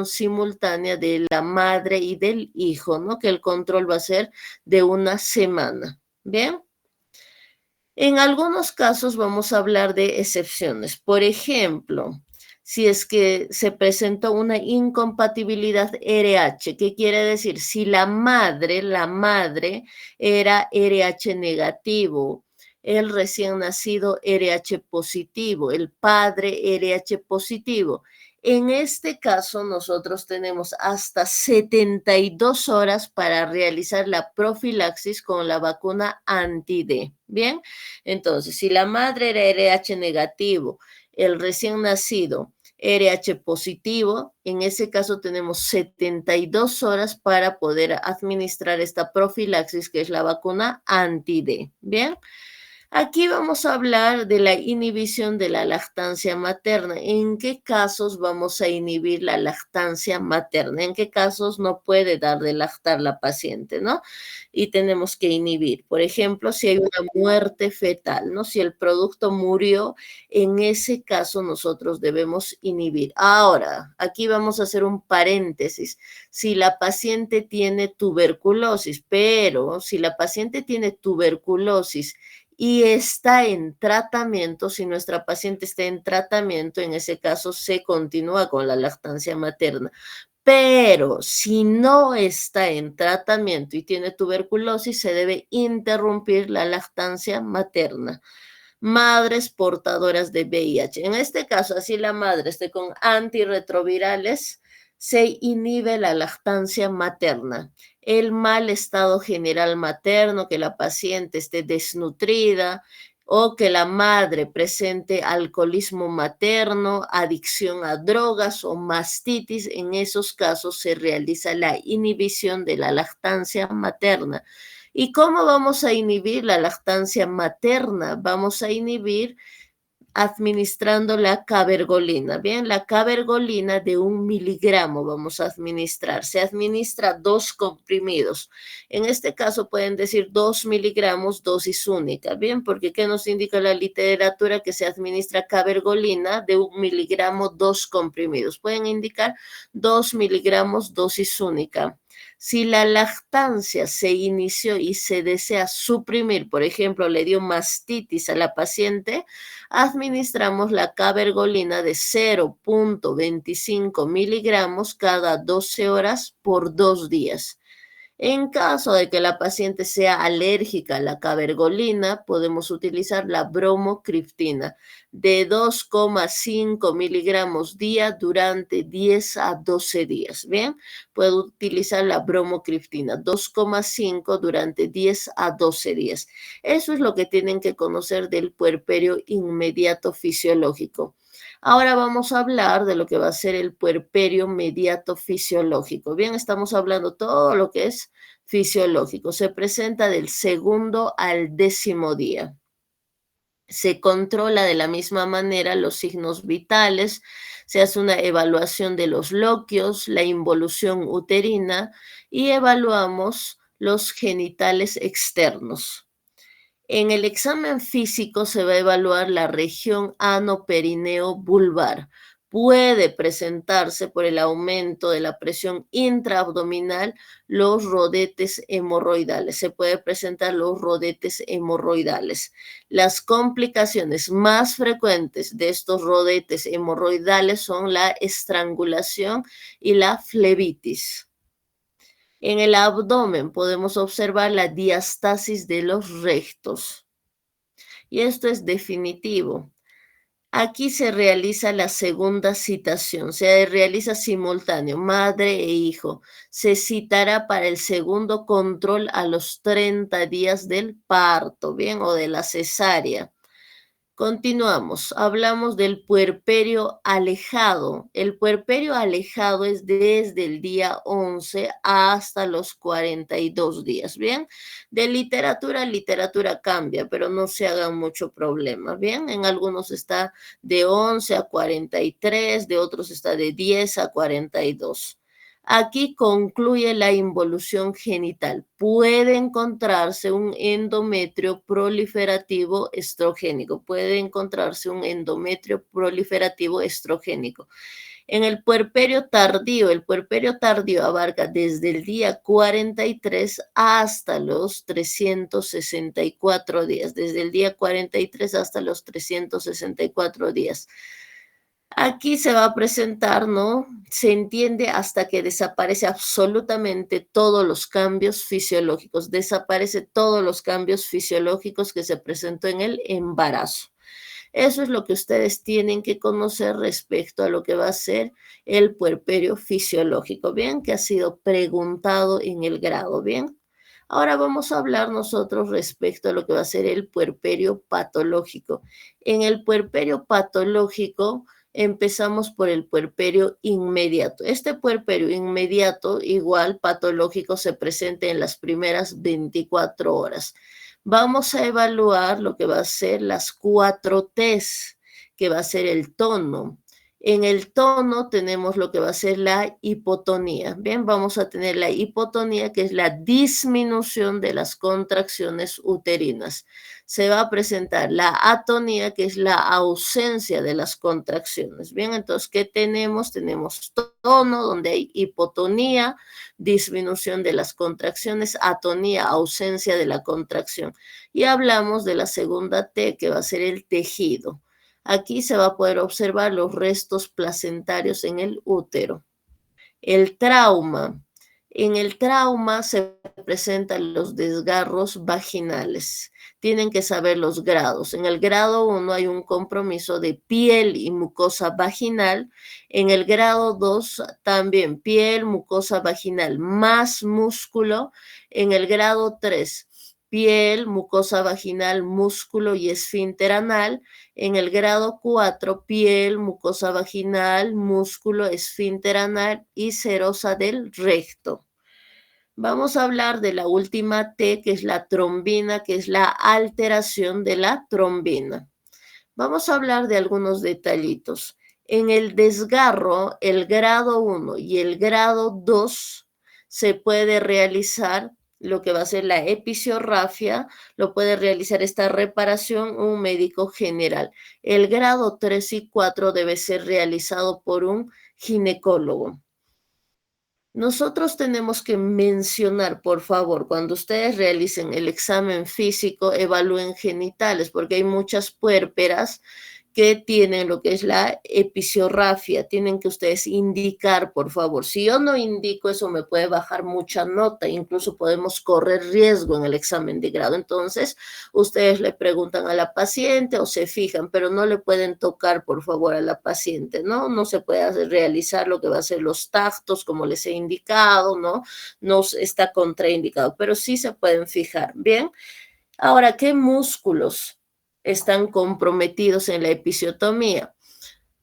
simultánea de la madre y del hijo, ¿no? Que el control va a ser de una semana. Bien. En algunos casos vamos a hablar de excepciones. Por ejemplo, si es que se presentó una incompatibilidad RH, ¿qué quiere decir? Si la madre era RH negativo, el recién nacido RH positivo, el padre RH positivo. En este caso, nosotros tenemos hasta 72 horas para realizar la profilaxis con la vacuna anti-D. Bien, entonces, si la madre era RH negativo, el recién nacido RH positivo, en ese caso tenemos 72 horas para poder administrar esta profilaxis que es la vacuna anti-D. Bien. Aquí vamos a hablar de la inhibición de la lactancia materna. ¿En qué casos vamos a inhibir la lactancia materna? ¿En qué casos no puede dar de lactar la paciente, no? Y tenemos que inhibir. Por ejemplo, si hay una muerte fetal, ¿no? Si el producto murió, en ese caso nosotros debemos inhibir. Ahora, aquí vamos a hacer un paréntesis. Si la paciente tiene tuberculosis, pero si la paciente tiene tuberculosis y está en tratamiento, si nuestra paciente está en tratamiento, en ese caso se continúa con la lactancia materna. Pero si no está en tratamiento y tiene tuberculosis, se debe interrumpir la lactancia materna. Madres portadoras de VIH. En este caso, así la madre esté con antirretrovirales, se inhibe la lactancia materna. El mal estado general materno, que la paciente esté desnutrida o que la madre presente alcoholismo materno, adicción a drogas o mastitis, en esos casos se realiza la inhibición de la lactancia materna. ¿Y cómo vamos a inhibir la lactancia materna? Vamos a inhibir administrando la cabergolina. Bien, la cabergolina de 1 miligramo vamos a administrar. Se administra 2 comprimidos. En este caso pueden decir 2 miligramos dosis única. Bien, porque ¿qué nos indica la literatura? Que se administra cabergolina de 1 miligramo 2 comprimidos. Pueden indicar 2 miligramos dosis única. Si la lactancia se inició y se desea suprimir, por ejemplo, le dio mastitis a la paciente, administramos la cabergolina de 0,25 miligramos cada 12 horas por 2 días. En caso de que la paciente sea alérgica a la cabergolina, podemos utilizar la bromocriptina de 2,5 miligramos día durante 10 a 12 días. Bien, puedo utilizar la bromocriptina 2,5 durante 10 a 12 días. Eso es lo que tienen que conocer del puerperio inmediato fisiológico. Ahora vamos a hablar de lo que va a ser el puerperio mediato fisiológico. Bien, estamos hablando todo lo que es fisiológico. Se presenta del segundo al 10º día. Se controla de la misma manera los signos vitales, se hace una evaluación de los loquios, la involución uterina y evaluamos los genitales externos. En el examen físico se va a evaluar la región ano-perineo vulvar. Puede presentarse por el aumento de la presión intraabdominal los rodetes hemorroidales. Se puede presentar los rodetes hemorroidales. Las complicaciones más frecuentes de estos rodetes hemorroidales son la estrangulación y la flebitis. En el abdomen podemos observar la diastasis de los rectos. Y esto es definitivo. Aquí se realiza la segunda citación, se realiza simultáneo, madre e hijo. Se citará para el segundo control a los 30 días del parto, ¿bien? O de la cesárea. Continuamos, hablamos del puerperio alejado. El puerperio alejado es desde el día 11 hasta los 42 días, ¿bien? De literatura a literatura cambia, pero no se hagan mucho problema, ¿bien? En algunos está de 11 a 43, de otros está de 10 a 42. Aquí concluye la involución genital. Puede encontrarse un endometrio proliferativo estrogénico. Puede encontrarse un endometrio proliferativo estrogénico. En el puerperio tardío abarca desde el día 43 hasta los 364 días, desde el día 43 hasta los 364 días. Aquí se va a presentar, ¿no? Se entiende hasta que desaparece absolutamente todos los cambios fisiológicos, desaparece todos los cambios fisiológicos que se presentó en el embarazo. Eso es lo que ustedes tienen que conocer respecto a lo que va a ser el puerperio fisiológico, ¿bien? Que ha sido preguntado en el grado, ¿bien? Ahora vamos a hablar nosotros respecto a lo que va a ser el puerperio patológico. En el puerperio patológico empezamos por el puerperio inmediato. Este puerperio inmediato, igual patológico, se presenta en las primeras 24 horas. Vamos a evaluar lo que va a ser las 4 Ts, que va a ser el tono. En el tono tenemos lo que va a ser la hipotonía. Bien, vamos a tener la hipotonía, que es la disminución de las contracciones uterinas. Se va a presentar la atonía, que es la ausencia de las contracciones. Bien, entonces, ¿qué tenemos? Tenemos tono, donde hay hipotonía, disminución de las contracciones, atonía, ausencia de la contracción. Y hablamos de la segunda T, que va a ser el tejido. Aquí se va a poder observar los restos placentarios en el útero. El trauma. En el trauma se presentan los desgarros vaginales. Tienen que saber los grados. En el grado 1 hay un compromiso de piel y mucosa vaginal. En el grado 2 también piel, mucosa vaginal más músculo. En el grado 3 piel, mucosa vaginal, músculo y esfínter anal. En el grado 4, piel, mucosa vaginal, músculo, esfínter anal y serosa del recto. Vamos a hablar de la última T, que es la trombina, que es la alteración de la trombina. Vamos a hablar de algunos detallitos. En el desgarro, el grado 1 y el grado 2 se puede realizar lo que va a ser la episiorrafia, lo puede realizar esta reparación un médico general. El grado 3 y 4 debe ser realizado por un ginecólogo. Nosotros tenemos que mencionar, por favor, cuando ustedes realicen el examen físico, evalúen genitales, porque hay muchas puérperas que tienen lo que es la episiorrafia. Tienen que ustedes indicar, por favor. Si yo no indico eso, me puede bajar mucha nota, incluso podemos correr riesgo en el examen de grado. Entonces, ustedes le preguntan a la paciente o se fijan, pero no le pueden tocar, por favor, a la paciente, ¿no? No se puede realizar lo que va a ser los tactos, como les he indicado, ¿no? No está contraindicado, pero sí se pueden fijar, ¿bien? Ahora, ¿qué músculos están comprometidos en la episiotomía?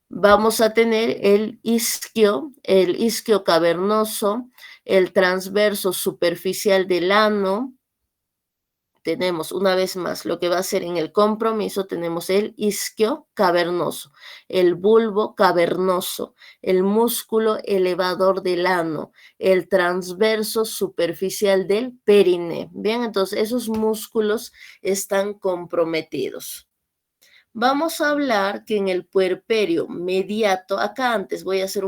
Vamos a tener el isquio cavernoso, el transverso superficial del ano. Tenemos una vez más lo que va a ser en el compromiso, tenemos el isquio cavernoso, el bulbo cavernoso, el músculo elevador del ano, el transverso superficial del perine. Bien, entonces esos músculos están comprometidos. Vamos a hablar que en el puerperio mediato, acá antes voy a hacer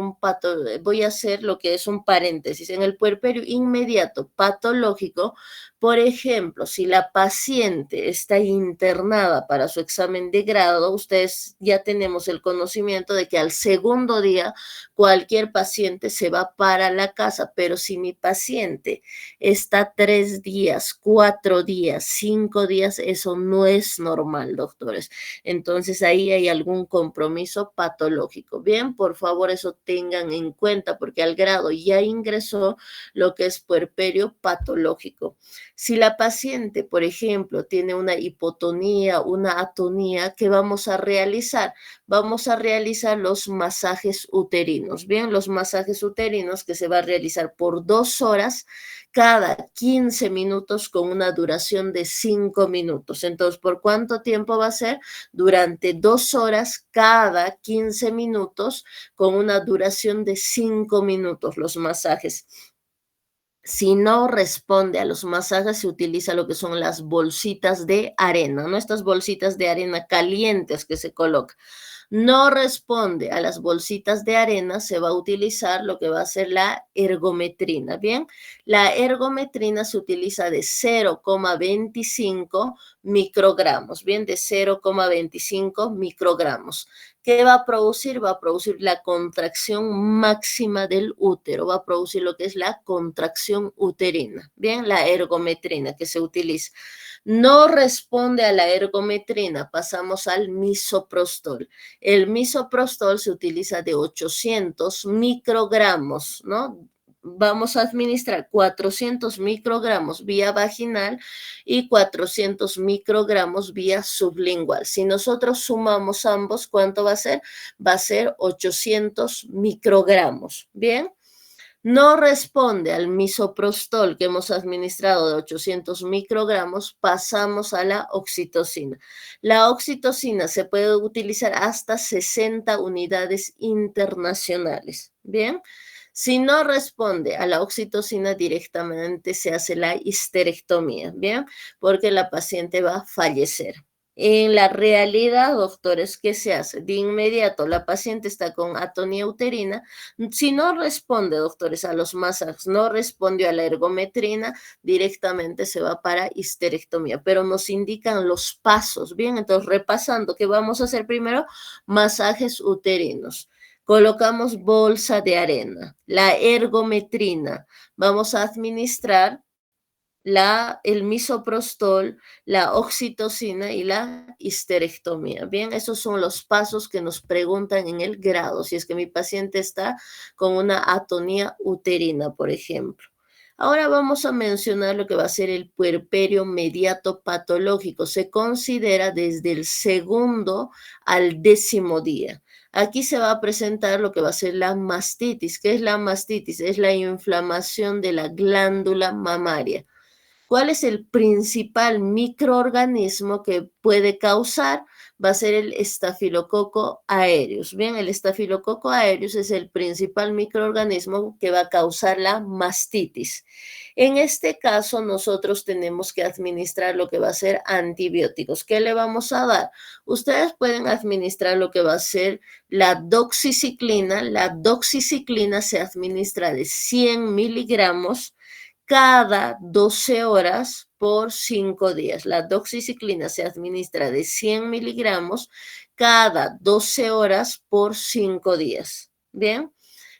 lo que es un paréntesis. En el puerperio inmediato patológico, por ejemplo, si la paciente está internada para su examen de grado, ustedes ya tenemos el conocimiento de que al segundo día cualquier paciente se va para la casa, pero si mi paciente está 3 días, 4 días, 5 días, eso no es normal, doctores. Entonces ahí hay algún compromiso patológico. Bien, por favor, eso tengan en cuenta porque al grado ya ingresó lo que es puerperio patológico. Si la paciente, por ejemplo, tiene una hipotonía, una atonía, ¿qué vamos a realizar? Vamos a realizar los masajes uterinos. Bien, los masajes uterinos que se va a realizar por 2 horas cada 15 minutos con una duración de 5 minutos. Entonces, ¿por cuánto tiempo va a ser? Durante 2 horas cada 15 minutos con una duración de 5 minutos los masajes. Si no responde a los masajes, se utiliza lo que son las bolsitas de arena, ¿no? Estas bolsitas de arena calientes que se colocan. No responde a las bolsitas de arena, se va a utilizar lo que va a ser la ergometrina, ¿bien? La ergometrina se utiliza de 0,25 microgramos, ¿bien? De 0,25 microgramos. ¿Qué va a producir? Va a producir la contracción máxima del útero, va a producir lo que es la contracción uterina, ¿bien? La ergometrina que se utiliza. No responde a la ergometrina, pasamos al misoprostol. El misoprostol se utiliza de 800 microgramos, ¿no? Vamos a administrar 400 microgramos vía vaginal y 400 microgramos vía sublingual. Si nosotros sumamos ambos, ¿cuánto va a ser? Va a ser 800 microgramos. ¿Bien? No responde al misoprostol que hemos administrado de 800 microgramos, pasamos a la oxitocina. La oxitocina se puede utilizar hasta 60 unidades internacionales. Bien, si no responde a la oxitocina directamente se hace la histerectomía, bien, porque la paciente va a fallecer. En la realidad, doctores, ¿qué se hace? De inmediato la paciente está con atonía uterina. Si no responde, doctores, a los masajes, no respondió a la ergometrina, directamente se va para histerectomía, pero nos indican los pasos, ¿bien? Entonces, repasando, ¿qué vamos a hacer primero? Masajes uterinos. Colocamos bolsa de arena, la ergometrina. Vamos a administrar el misoprostol, la oxitocina y la histerectomía. Bien, esos son los pasos que nos preguntan en el grado, si es que mi paciente está con una atonía uterina, por ejemplo. Ahora vamos a mencionar lo que va a ser el puerperio mediato patológico. Se considera desde el segundo al 10º día. Aquí se va a presentar lo que va a ser la mastitis. ¿Qué es la mastitis? Es la inflamación de la glándula mamaria. ¿Cuál es el principal microorganismo que puede causar? Va a ser el estafilococo aureus. Bien, el estafilococo aureus es el principal microorganismo que va a causar la mastitis. En este caso, nosotros tenemos que administrar lo que va a ser antibióticos. ¿Qué le vamos a dar? Ustedes pueden administrar lo que va a ser la doxiciclina. La doxiciclina se administra de 100 miligramos cada 12 horas por 5 días. La doxiciclina se administra de 100 miligramos cada 12 horas por 5 días. Bien.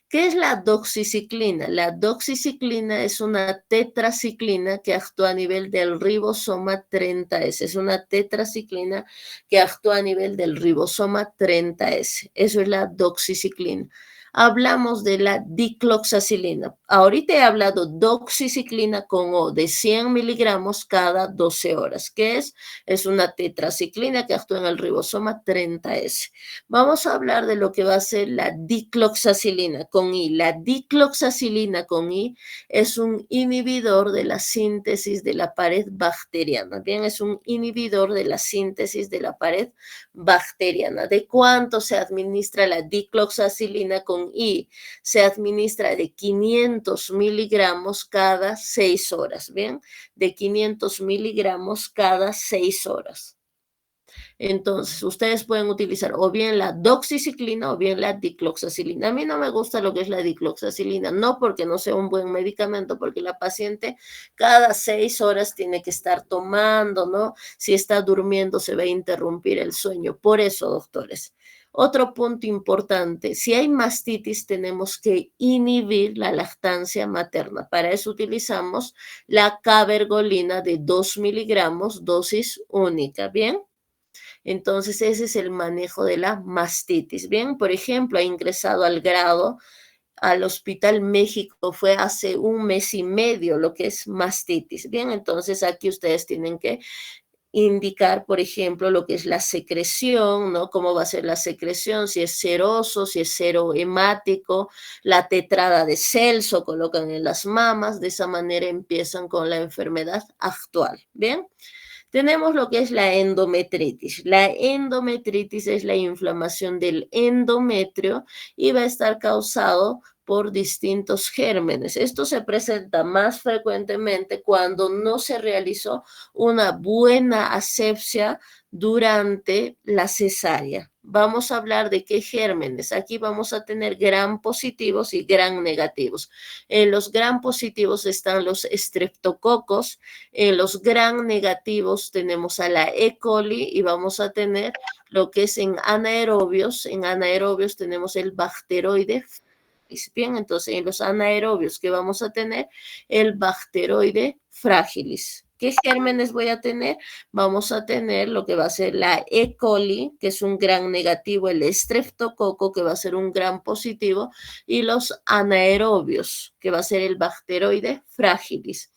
¿Qué es la doxiciclina? La doxiciclina es una tetraciclina que actúa a nivel del ribosoma 30S. Es una tetraciclina que actúa a nivel del ribosoma 30S. Eso es la doxiciclina. Hablamos de la dicloxacilina. Ahorita he hablado doxiciclina con O de 100 miligramos cada 12 horas. ¿Qué es? Es una tetraciclina que actúa en el ribosoma 30S. Vamos a hablar de lo que va a ser la dicloxacilina con I. La dicloxacilina con I es un inhibidor de la síntesis de la pared bacteriana. Bien, es un inhibidor de la síntesis de la pared bacteriana. ¿De cuánto se administra la dicloxacilina con I? Se administra de 500 miligramos cada 6 horas. Bien, de 500 miligramos cada 6 horas. Entonces, ustedes pueden utilizar o bien la doxiciclina o bien la dicloxacilina. A mí no me gusta lo que es la dicloxacilina, no porque no sea un buen medicamento, porque la paciente cada 6 horas tiene que estar tomando, ¿no? Si está durmiendo se va a interrumpir el sueño. Por eso, doctores. Otro punto importante, si hay mastitis tenemos que inhibir la lactancia materna. Para eso utilizamos la cabergolina de 2 miligramos, dosis única, ¿bien? Entonces, ese es el manejo de la mastitis. Bien, por ejemplo, ha ingresado al grado al Hospital México, fue hace 1 mes y medio lo que es mastitis. Bien, entonces aquí ustedes tienen que indicar, por ejemplo, lo que es la secreción, ¿no? Cómo va a ser la secreción, si es seroso, si es serohemático, la tetrada de Celso colocan en las mamas, de esa manera empiezan con la enfermedad actual. Bien. Tenemos lo que es la endometritis. La endometritis es la inflamación del endometrio y va a estar causado por distintos gérmenes. Esto se presenta más frecuentemente cuando no se realizó una buena asepsia durante la cesárea. vamos a hablar de qué gérmenes. Aquí vamos a tener gram positivos y gram negativos. En los gram positivos están los estreptococos, en los gram negativos tenemos a la E. coli y vamos a tener lo que es en anaerobios. En anaerobios tenemos el bacteroide. Bien, entonces en los anaerobios que vamos a tener el bacteroide fragilis. ¿Qué gérmenes voy a tener? Vamos a tener lo que va a ser la E. coli, que es un gran negativo, el estreptococo, que va a ser un gran positivo, y los anaerobios, que va a ser el bacteroide fragilis.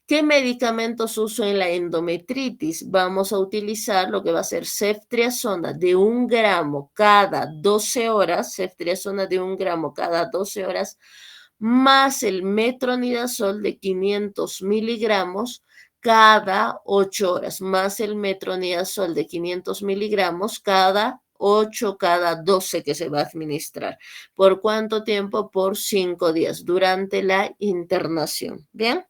¿Qué medicamentos uso en la endometritis? Vamos a utilizar lo que va a ser ceftriaxona de 1 gramo cada 12 horas, ceftriaxona de 1 gramo cada 12 horas, más el metronidazol de 500 miligramos cada 8 horas, más el metronidazol de 500 miligramos cada 8, cada 12 que se va a administrar. ¿Por cuánto tiempo? Por 5 días, durante la internación. ¿Bien?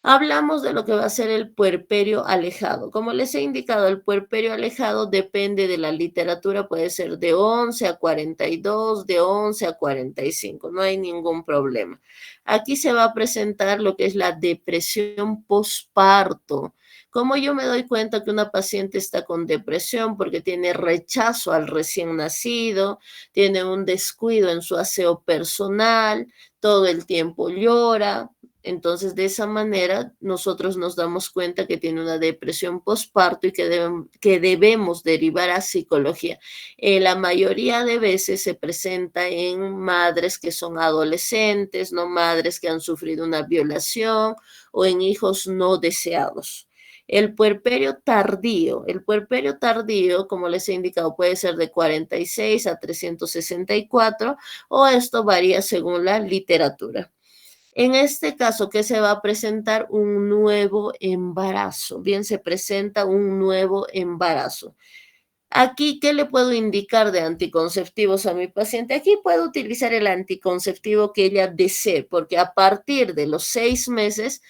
Hablamos de lo que va a ser el puerperio alejado. Como les he indicado, el puerperio alejado depende de la literatura, puede ser de 11 a 42, de 11 a 45, no hay ningún problema. Aquí se va a presentar lo que es la depresión posparto. ¿Cómo yo me doy cuenta que una paciente está con depresión? Porque tiene rechazo al recién nacido, tiene un descuido en su aseo personal, todo el tiempo llora. Entonces, de esa manera, nosotros nos damos cuenta que tiene una depresión postparto y que debemos derivar a psicología. La mayoría de veces se presenta en madres que son adolescentes, no madres que han sufrido una violación o en hijos no deseados. El puerperio tardío, como les he indicado, puede ser de 46 a 364 o esto varía según la literatura. En este caso, ¿qué se va a presentar? Un nuevo embarazo. Bien, se presenta un nuevo embarazo. Aquí, ¿qué le puedo indicar de anticonceptivos a mi paciente? Aquí puedo utilizar el anticonceptivo que ella desee, porque a partir de los 6 meses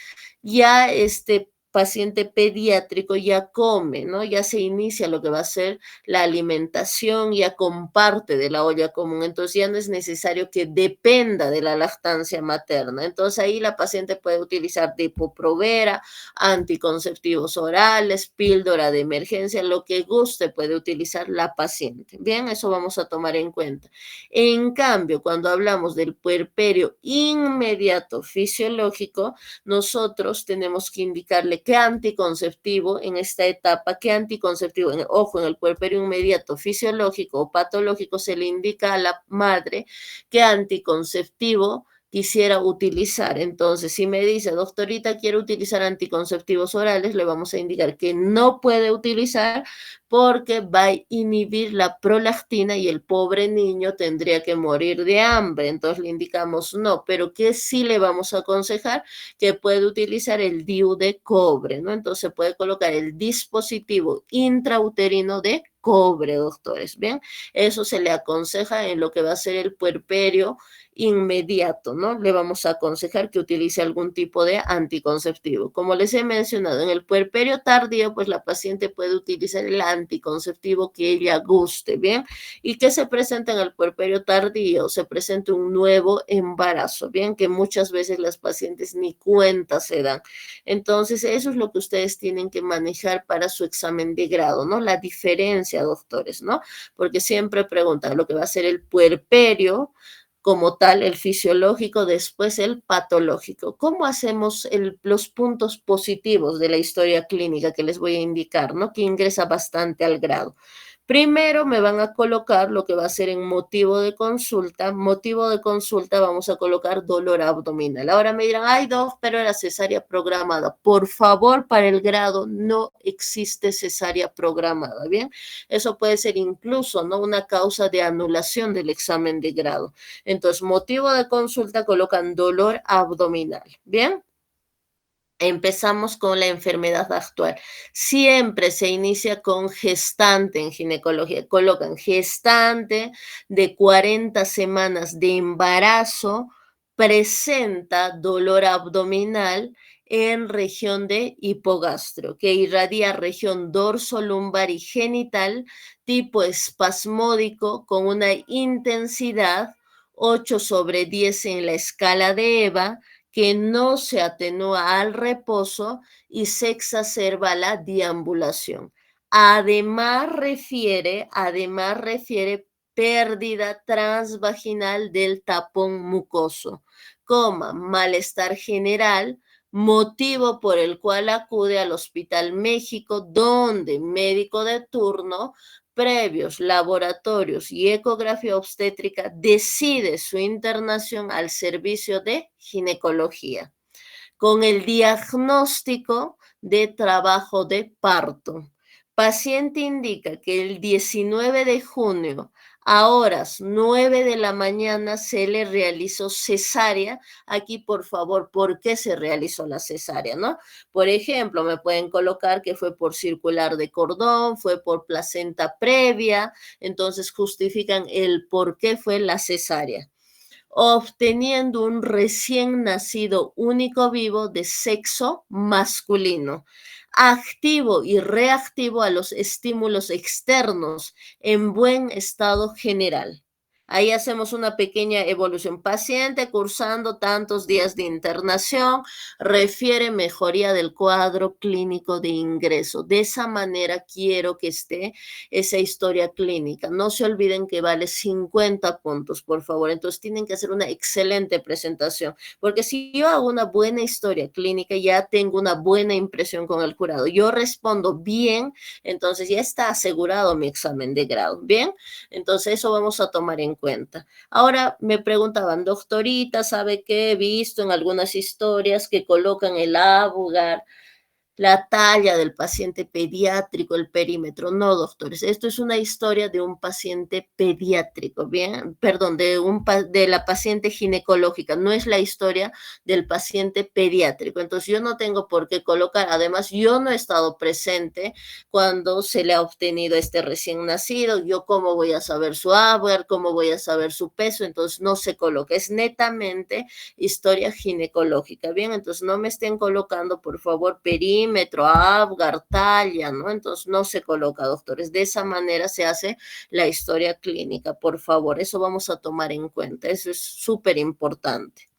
ya este paciente pediátrico ya come, ¿no? Ya se inicia lo que va a ser la alimentación, ya comparte de la olla común, entonces ya no es necesario que dependa de la lactancia materna. Entonces ahí la paciente puede utilizar Depo-Provera, anticonceptivos orales, píldora de emergencia, lo que guste puede utilizar la paciente. Bien, eso vamos a tomar en cuenta. En cambio, cuando hablamos del puerperio inmediato fisiológico, nosotros tenemos que indicarle qué anticonceptivo en esta etapa, qué anticonceptivo, ojo, en el puerperio inmediato fisiológico o patológico se le indica a la madre qué anticonceptivo quisiera utilizar. Entonces, si me dice, doctorita, quiero utilizar anticonceptivos orales, le vamos a indicar que no puede utilizar porque va a inhibir la prolactina y el pobre niño tendría que morir de hambre. Entonces le indicamos no, pero que sí le vamos a aconsejar que puede utilizar el DIU de cobre, ¿no? Entonces puede colocar el dispositivo intrauterino de cobre, doctores, ¿bien? Eso se le aconseja en lo que va a ser el puerperio inmediato, ¿no? Le vamos a aconsejar que utilice algún tipo de anticonceptivo. Como les he mencionado, en el puerperio tardío, pues la paciente puede utilizar el anticonceptivo que ella guste, ¿bien? ¿Y qué se presenta en el puerperio tardío? Se presenta un nuevo embarazo, ¿bien? Que muchas veces las pacientes ni cuenta se dan. Entonces, eso es lo que ustedes tienen que manejar para su examen de grado, ¿no? La diferencia, doctores, ¿no? Porque siempre preguntan lo que va a ser el puerperio como tal, el fisiológico, después el patológico. ¿Cómo hacemos los puntos positivos de la historia clínica que les voy a indicar, ¿no? Que ingresa bastante al grado? Primero me van a colocar lo que va a ser en motivo de consulta. Motivo de consulta vamos a colocar dolor abdominal. Ahora me dirán, ay, doc, pero era cesárea programada. Por favor, para el grado no existe cesárea programada, ¿bien? Eso puede ser incluso, ¿no? Una causa de anulación del examen de grado. Entonces, motivo de consulta colocan dolor abdominal, ¿bien? Empezamos con la enfermedad actual. Siempre se inicia con gestante en ginecología. Colocan gestante de 40 semanas de embarazo, presenta dolor abdominal en región de hipogastro, que irradia región dorsolumbar y genital, tipo espasmódico, con una intensidad 8/10 en la escala de EVA, que no se atenúa al reposo y se exacerba a la deambulación. Además refiere pérdida transvaginal del tapón mucoso, malestar general, motivo por el cual acude al Hospital México, donde médico de turno, previos laboratorios y ecografía obstétrica, decide su internación al servicio de ginecología, con el diagnóstico de trabajo de parto. Paciente indica que el 19 de junio a horas 9 de la mañana se le realizó cesárea. Aquí, por favor, ¿por qué se realizó la cesárea, no? Por ejemplo, me pueden colocar que fue por circular de cordón, fue por placenta previa, entonces justifican el por qué fue la cesárea, obteniendo un recién nacido único vivo de sexo masculino, activo y reactivo a los estímulos externos, en buen estado general. Ahí hacemos una pequeña evolución. Paciente cursando tantos días de internación, refiere mejoría del cuadro clínico de ingreso. De esa manera quiero que esté esa historia clínica. No se olviden que vale 50 puntos, por favor. Entonces tienen que hacer una excelente presentación, porque si yo hago una buena historia clínica, ya tengo una buena impresión con el jurado. Yo respondo bien, entonces ya está asegurado mi examen de grado. Bien, entonces eso vamos a tomar en cuenta. Ahora me preguntaban, doctorita, ¿sabe qué? He visto en algunas historias que colocan el Abugar, la talla del paciente pediátrico, el perímetro. No, doctores, esto es una historia de un paciente pediátrico, bien, perdón, de la paciente ginecológica, no es la historia del paciente pediátrico. Entonces yo no tengo por qué colocar, además yo no he estado presente cuando se le ha obtenido este recién nacido, yo cómo voy a saber su ABR, cómo voy a saber su peso, entonces no se coloca, es netamente historia ginecológica, bien, entonces no me estén colocando, por favor, perímetro, Apgar, talla, ¿no? Entonces no se coloca, doctores, de esa manera se hace la historia clínica, por favor, eso vamos a tomar en cuenta, eso es súper importante.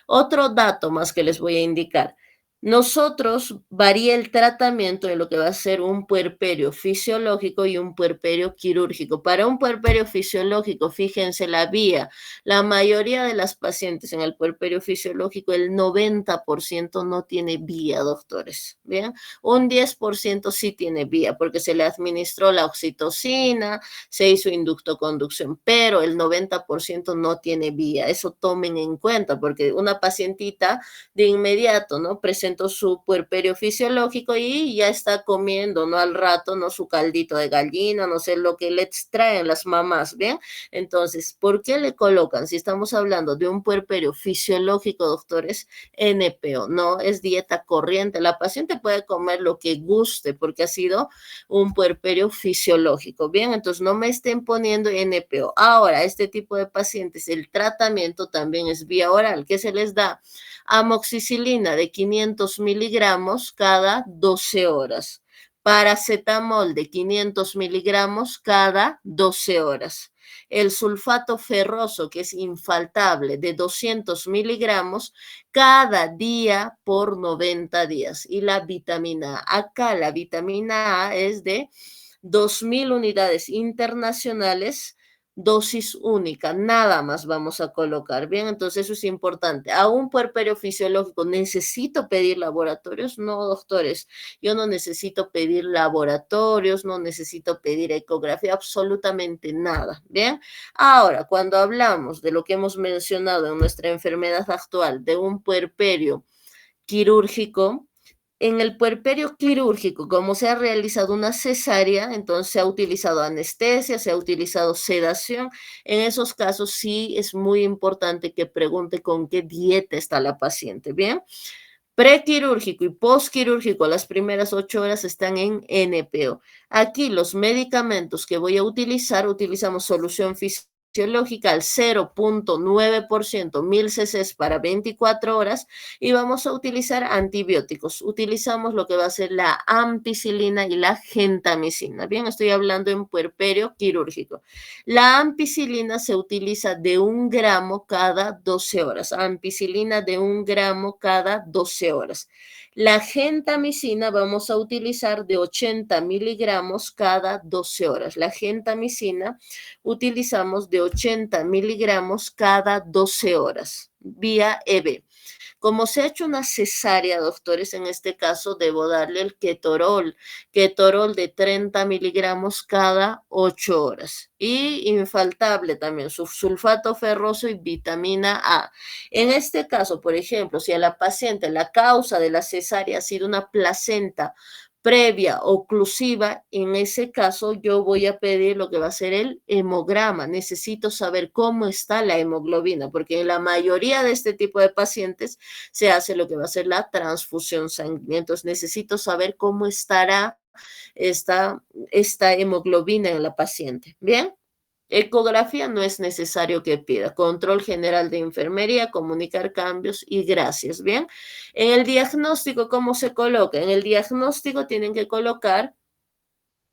Otro dato más que les voy a indicar. Nosotros varía el tratamiento de lo que va a ser un puerperio fisiológico y un puerperio quirúrgico. Para un puerperio fisiológico, fíjense la vía. La mayoría de las pacientes en el puerperio fisiológico, el 90% no tiene vía, doctores. Bien, un 10% sí tiene vía porque se le administró la oxitocina, se hizo inductoconducción, pero el 90% no tiene vía. Eso tomen en cuenta porque una pacientita de inmediato, ¿no? Presentó su puerperio fisiológico y ya está comiendo, ¿no? Al rato, ¿no? Su caldito de gallina, no sé lo que le extraen las mamás, ¿bien? Entonces, ¿por qué le colocan? Si estamos hablando de un puerperio fisiológico, doctores, NPO, no es dieta corriente. La paciente puede comer lo que guste porque ha sido un puerperio fisiológico, ¿bien? Entonces, no me estén poniendo NPO. Ahora, este tipo de pacientes, el tratamiento también es vía oral. ¿Qué se les da? Amoxicilina de 500 miligramos cada 12 horas. Paracetamol de 500 miligramos cada 12 horas. El sulfato ferroso, que es infaltable, de 200 miligramos cada día por 90 días. Y la vitamina A. Acá la vitamina A es de 2.000 unidades internacionales, dosis única, nada más vamos a colocar. Bien, entonces eso es importante. ¿A un puerperio fisiológico necesito pedir laboratorios? No, doctores, yo no necesito pedir laboratorios, no necesito pedir ecografía, absolutamente nada. Bien, ahora, cuando hablamos de lo que hemos mencionado en nuestra enfermedad actual, de un puerperio quirúrgico, en el puerperio quirúrgico, como se ha realizado una cesárea, entonces se ha utilizado anestesia, se ha utilizado sedación. En esos casos sí es muy importante que pregunte con qué dieta está la paciente. Bien, prequirúrgico y postquirúrgico, las primeras 8 horas están en NPO. Aquí los medicamentos que voy a utilizar, utilizamos solución física fisiológica al 0,9%, 1000 cc para 24 horas y vamos a utilizar antibióticos. Utilizamos lo que va a ser la ampicilina y la gentamicina. Bien, estoy hablando en puerperio quirúrgico. La ampicilina se utiliza de 1 gramo cada 12 horas. Ampicilina de 1 gramo cada 12 horas. La gentamicina vamos a utilizar de 80 miligramos cada 12 horas. La gentamicina utilizamos de 80 miligramos cada 12 horas vía EB. Como se ha hecho una cesárea, doctores, en este caso debo darle el ketorol de 30 miligramos cada 8 horas. Y infaltable también, sulfato ferroso y vitamina A. En este caso, por ejemplo, si a la paciente la causa de la cesárea ha sido una placenta previa oclusiva, en ese caso yo voy a pedir lo que va a ser el hemograma. Necesito saber cómo está la hemoglobina, porque en la mayoría de este tipo de pacientes se hace lo que va a ser la transfusión sanguínea. Entonces necesito saber cómo estará esta hemoglobina en la paciente. ¿Bien? Ecografía no es necesario que pida. Control general de enfermería, comunicar cambios y gracias. Bien. En el diagnóstico, ¿cómo se coloca? En el diagnóstico tienen que colocar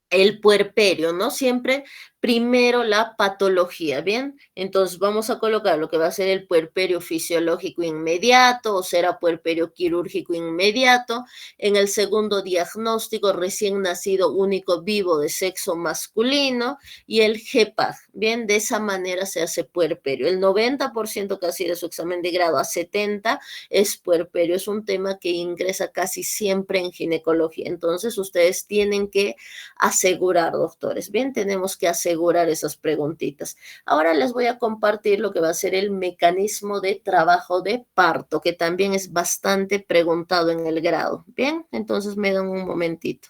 el puerperio, ¿no? Siempre primero la patología, ¿bien? Entonces vamos a colocar lo que va a ser el puerperio fisiológico inmediato o será puerperio quirúrgico inmediato. En el segundo diagnóstico, recién nacido único vivo de sexo masculino y el GEPAG, ¿bien? De esa manera se hace puerperio. El 90% casi de su examen de grado a 70 es puerperio. Es un tema que ingresa casi siempre en ginecología. Entonces ustedes tienen que asegurar, doctores. Bien, tenemos que asegurar esas preguntitas. Ahora les voy a compartir lo que va a ser el mecanismo de trabajo de parto, que también es bastante preguntado en el grado. Bien, entonces me dan un momentito.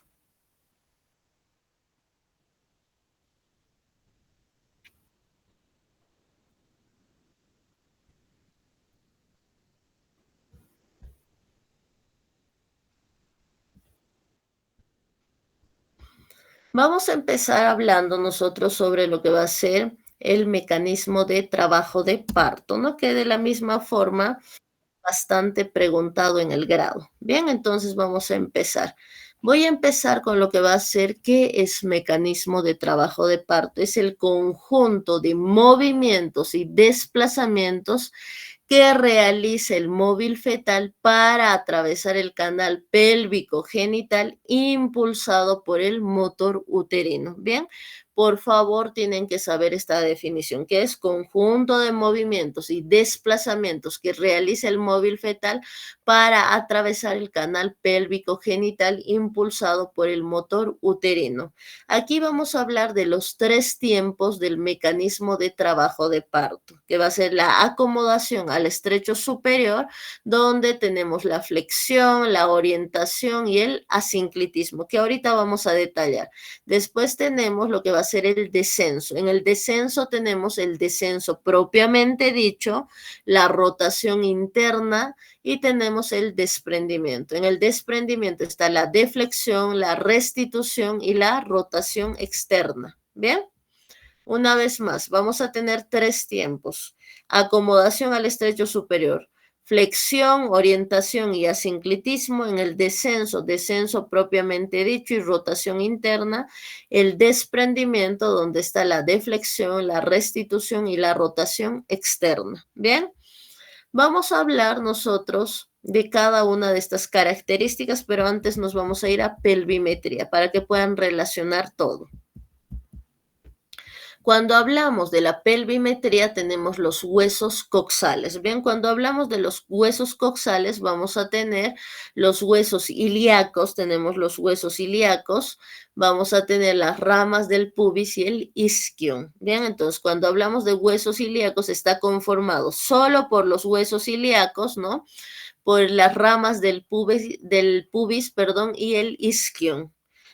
Vamos a empezar hablando nosotros sobre lo que va a ser el mecanismo de trabajo de parto, ¿no? Que de la misma forma bastante preguntado en el grado. Bien, entonces vamos a empezar. Voy a empezar con lo que va a ser qué es mecanismo de trabajo de parto. Es el conjunto de movimientos y desplazamientos que realiza el móvil fetal para atravesar el canal pélvico genital impulsado por el motor uterino. Bien, por favor tienen que saber esta definición, que es conjunto de movimientos y desplazamientos que realiza el móvil fetal para atravesar el canal pélvico genital impulsado por el motor uterino. Aquí vamos a hablar de los 3 tiempos del mecanismo de trabajo de parto, que va a ser la acomodación al estrecho superior, donde tenemos la flexión, la orientación y el asinclitismo, que ahorita vamos a detallar. Después tenemos lo que va a ser el descenso. En el descenso tenemos el descenso propiamente dicho, la rotación interna y tenemos el desprendimiento. En el desprendimiento está la deflexión, la restitución y la rotación externa. ¿Bien? Una vez más, vamos a tener 3 tiempos. Acomodación al estrecho superior, flexión, orientación y asinclitismo. En el descenso, descenso propiamente dicho y rotación interna. El desprendimiento, donde está la deflexión, la restitución y la rotación externa. ¿Bien? Vamos a hablar nosotros de cada una de estas características, pero antes nos vamos a ir a pelvimetría para que puedan relacionar todo. Cuando hablamos de la pelvimetría tenemos los huesos coxales. Bien, cuando hablamos de los huesos coxales vamos a tener los huesos ilíacos, tenemos los huesos ilíacos, vamos a tener las ramas del pubis y el isquion. Bien, entonces cuando hablamos de huesos ilíacos está conformado solo por los huesos ilíacos, ¿no? Por las ramas del pubis, perdón, y el isquion.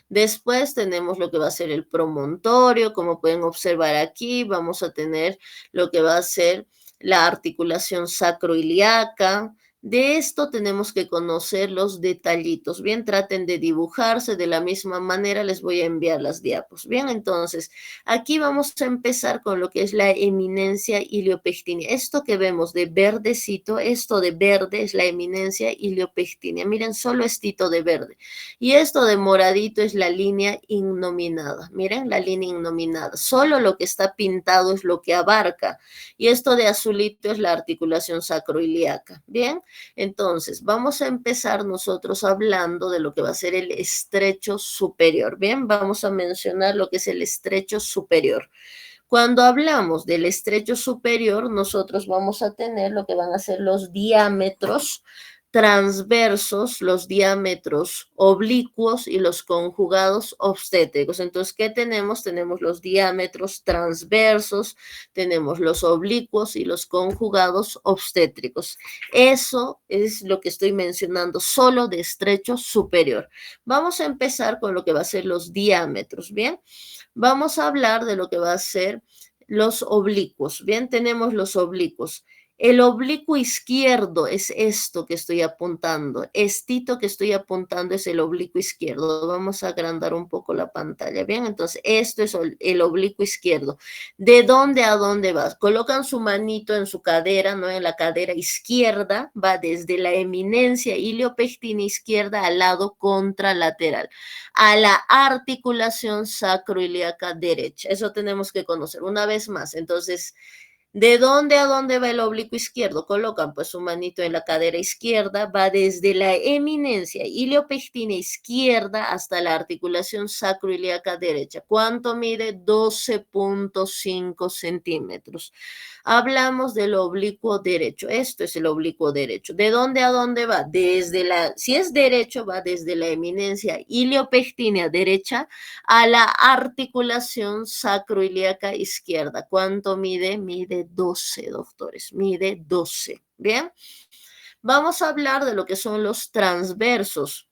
Después tenemos lo que va a ser el promontorio, como pueden observar aquí, vamos a tener lo que va a ser la articulación sacroiliaca, De esto tenemos que conocer los detallitos. Bien, traten de dibujarse de la misma manera. Les voy a enviar las diapos. Bien, entonces, aquí vamos a empezar con lo que es la eminencia iliopectinea. Esto que vemos de verdecito, esto de verde es la eminencia iliopectinea. Miren, solo estito de verde. Y esto de moradito es la línea innominada. Miren, la línea innominada. Solo lo que está pintado es lo que abarca. Y esto de azulito es la articulación sacroiliaca. Bien. Entonces, vamos a empezar nosotros hablando de lo que va a ser el estrecho superior. Bien, vamos a mencionar lo que es el estrecho superior. Cuando hablamos del estrecho superior, nosotros vamos a tener lo que van a ser los diámetros transversos, los diámetros oblicuos y los conjugados obstétricos. Entonces, ¿qué tenemos? Tenemos los diámetros transversos, tenemos los oblicuos y los conjugados obstétricos. Eso es lo que estoy mencionando, solo de estrecho superior. Vamos a empezar con lo que va a ser los diámetros, ¿bien? Vamos a hablar de lo que va a ser los oblicuos. Bien, tenemos los oblicuos. El oblicuo izquierdo es esto que estoy apuntando. Estito que estoy apuntando es el oblicuo izquierdo. Vamos a agrandar un poco la pantalla. Bien, entonces esto es el oblicuo izquierdo. ¿De dónde a dónde va? Colocan su manito en su cadera, ¿no? En la cadera izquierda, va desde la eminencia iliopectina izquierda al lado contralateral, a la articulación sacroiliaca derecha. Eso tenemos que conocer una vez más. Entonces, ¿de dónde a dónde va el oblicuo izquierdo? Colocan pues su manito en la cadera izquierda, va desde la eminencia iliopectina izquierda hasta la articulación sacroiliaca derecha. ¿Cuánto mide? 12.5 centímetros. Hablamos del oblicuo derecho. Esto es el oblicuo derecho. ¿De dónde a dónde va? Si es derecho, va desde la eminencia iliopectina derecha a la articulación sacroiliaca izquierda. ¿Cuánto mide? Mide 12, doctores. Mide 12. Bien. Vamos a hablar de lo que son los transversos.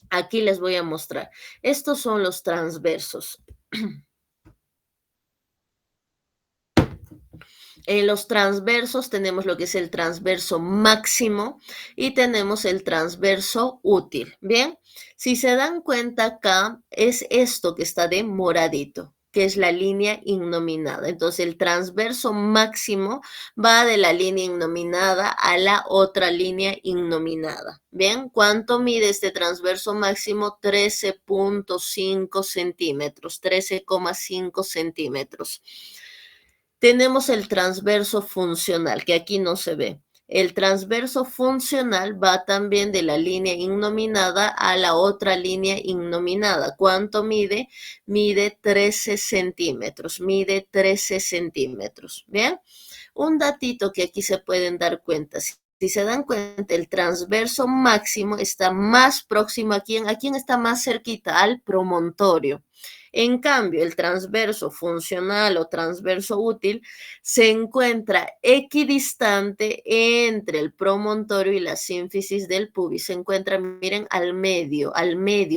Aquí les voy a mostrar. Estos son los transversos. En los transversos tenemos lo que es el transverso máximo y tenemos el transverso útil. Bien, si se dan cuenta acá es esto que está de moradito, que es la línea innominada. Entonces el transverso máximo va de la línea innominada a la otra línea innominada. Bien, ¿cuánto mide este transverso máximo? 13.5 centímetros, 13,5 centímetros. Tenemos el transverso funcional, que aquí no se ve. El transverso funcional va también de la línea innominada a la otra línea innominada. ¿Cuánto mide? Mide 13 centímetros, mide 13 centímetros. ¿Bien? Un datito que aquí se pueden dar cuenta. Si se dan cuenta, el transverso máximo está más próximo a quién está más cerquita, al promontorio. En cambio, el transverso funcional o transverso útil se encuentra equidistante entre el promontorio y la sínfisis del pubis. Se encuentra, miren, al medio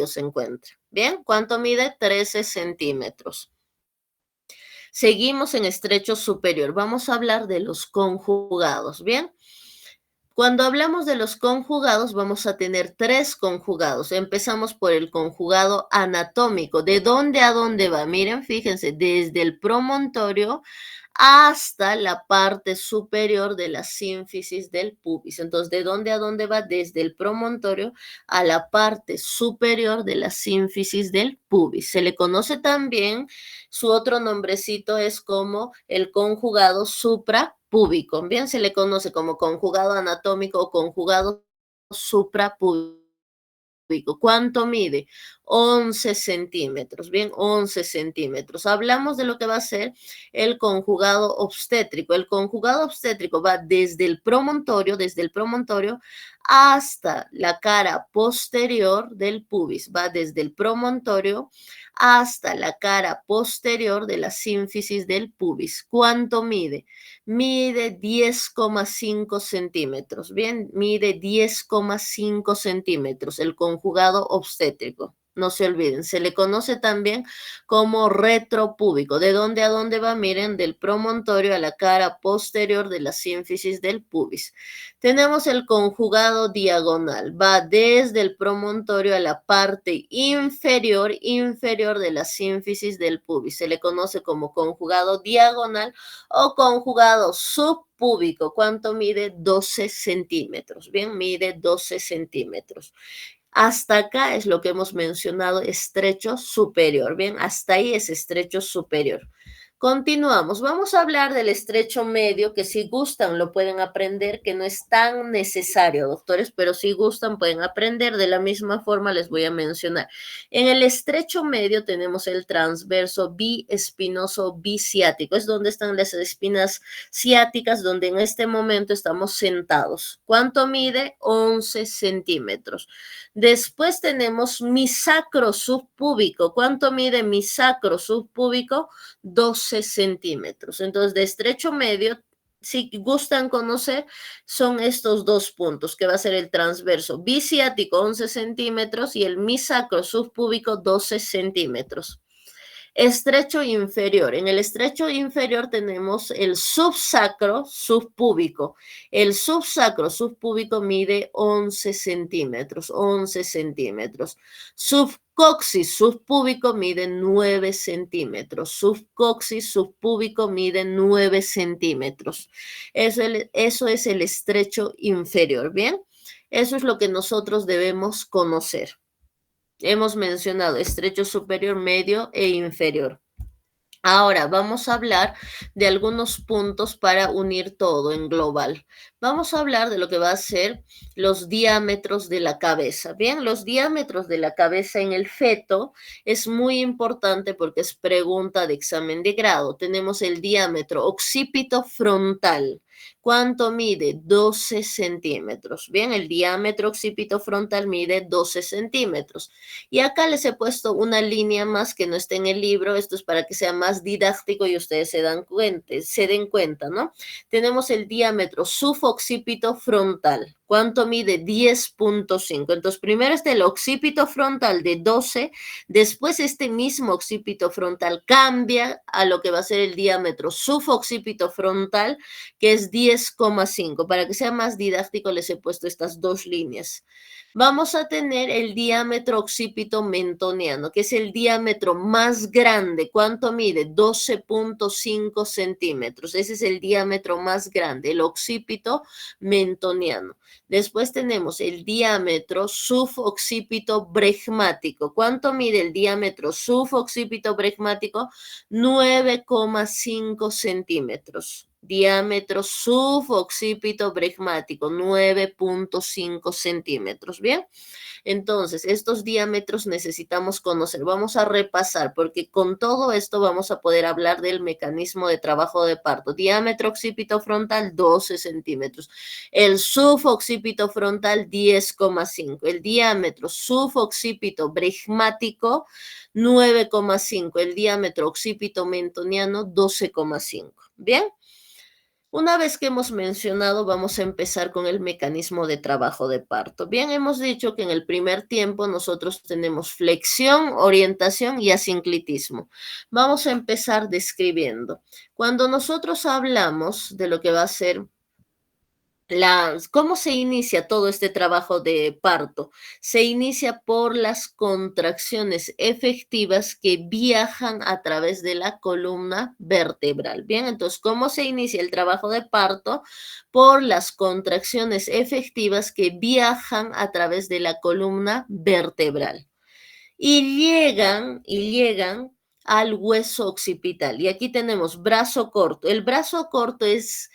se encuentra. ¿Bien? ¿Cuánto mide? 13 centímetros. Seguimos en estrecho superior. Vamos a hablar de los conjugados. ¿Bien? Cuando hablamos de los conjugados, vamos a tener 3 conjugados. Empezamos por el conjugado anatómico. ¿De dónde a dónde va? Miren, fíjense, desde el promontorio hasta la parte superior de la sínfisis del pubis. Entonces, ¿de dónde a dónde va? Desde el promontorio a la parte superior de la sínfisis del pubis. Se le conoce también, su otro nombrecito es como el conjugado suprapúbico. Bien, se le conoce como conjugado anatómico o conjugado suprapúbico. ¿Cuánto mide? 11 centímetros, bien, 11 centímetros. Hablamos de lo que va a ser el conjugado obstétrico. El conjugado obstétrico va desde el promontorio hasta la cara posterior del pubis. Va desde el promontorio hasta la cara posterior de la sínfisis del pubis. ¿Cuánto mide? Mide 10,5 centímetros. Bien, mide 10,5 centímetros el conjugado obstétrico. No se olviden, se le conoce también como retropúbico. ¿De dónde a dónde va? Miren, del promontorio a la cara posterior de la sínfisis del pubis. Tenemos el conjugado diagonal. Va desde el promontorio a la parte inferior de la sínfisis del pubis. Se le conoce como conjugado diagonal o conjugado subpúbico. ¿Cuánto mide? 12 centímetros. Bien, mide 12 centímetros. Hasta acá es lo que hemos mencionado, estrecho superior. Bien, hasta ahí es estrecho superior. Continuamos. Vamos a hablar del estrecho medio, que si gustan lo pueden aprender, que no es tan necesario, doctores, pero si gustan pueden aprender. De la misma forma les voy a mencionar. En el estrecho medio tenemos el transverso biespinoso biciático. Es donde están las espinas ciáticas, donde en este momento estamos sentados. ¿Cuánto mide? 11 centímetros. Después tenemos mi sacro subpúbico. ¿Cuánto mide mi sacro subpúbico? 12 centímetros. Entonces, de estrecho medio, si gustan conocer, son estos dos puntos, que va a ser el transverso biciático 11 centímetros y el mi sacro subpúbico 12 centímetros. Estrecho inferior. En el estrecho inferior tenemos el subsacro subpúbico. El subsacro subpúbico mide 11 centímetros, 11 centímetros. Subcoxis subpúbico mide 9 centímetros. Subcoxis subpúbico mide 9 centímetros. Eso es el estrecho inferior, ¿bien? Eso es lo que nosotros debemos conocer. Hemos mencionado estrecho superior, medio e inferior. Ahora vamos a hablar de algunos puntos para unir todo en global. Vamos a hablar de lo que va a ser los diámetros de la cabeza. Bien, los diámetros de la cabeza en el feto es muy importante porque es pregunta de examen de grado. Tenemos el diámetro occipito frontal. ¿Cuánto mide? 12 centímetros. Bien, el diámetro occipito frontal mide 12 centímetros. Y acá les he puesto una línea más que no está en el libro. Esto es para que sea más didáctico y ustedes se den cuenta, ¿no? Tenemos el diámetro suboccipito frontal. ¿Cuánto mide? 10.5. Entonces, primero está el occipito frontal de 12, después este mismo occipito frontal cambia a lo que va a ser el diámetro suboccipito frontal, que es 10,5. Para que sea más didáctico, les he puesto estas dos líneas. Vamos a tener el diámetro occipito mentoniano, que es el diámetro más grande. ¿Cuánto mide? 12.5 centímetros. Ese es el diámetro más grande, el occipito mentoniano. Después tenemos el diámetro suboccipito bregmático. ¿Cuánto mide el diámetro suboccipito bregmático? 9,5 centímetros. Diámetro suboccipito bregmático, 9.5 centímetros. Bien, entonces estos diámetros necesitamos conocer. Vamos a repasar porque con todo esto vamos a poder hablar del mecanismo de trabajo de parto. Diámetro occipito frontal, 12 centímetros. El suboccipito frontal, 10,5. El diámetro suboccipito bregmático, 9,5. El diámetro occipito mentoniano, 12,5. Bien. Una vez que hemos mencionado, vamos a empezar con el mecanismo de trabajo de parto. Bien, hemos dicho que en el primer tiempo nosotros tenemos flexión, orientación y asinclitismo. Vamos a empezar describiendo. Cuando nosotros hablamos de lo que va a ser ¿cómo se inicia todo este trabajo de parto? Se inicia por las contracciones efectivas que viajan a través de la columna vertebral. Bien, entonces, ¿cómo se inicia el trabajo de parto? Por las contracciones efectivas que viajan a través de la columna vertebral y llegan al hueso occipital. Y aquí tenemos brazo corto. El brazo corto es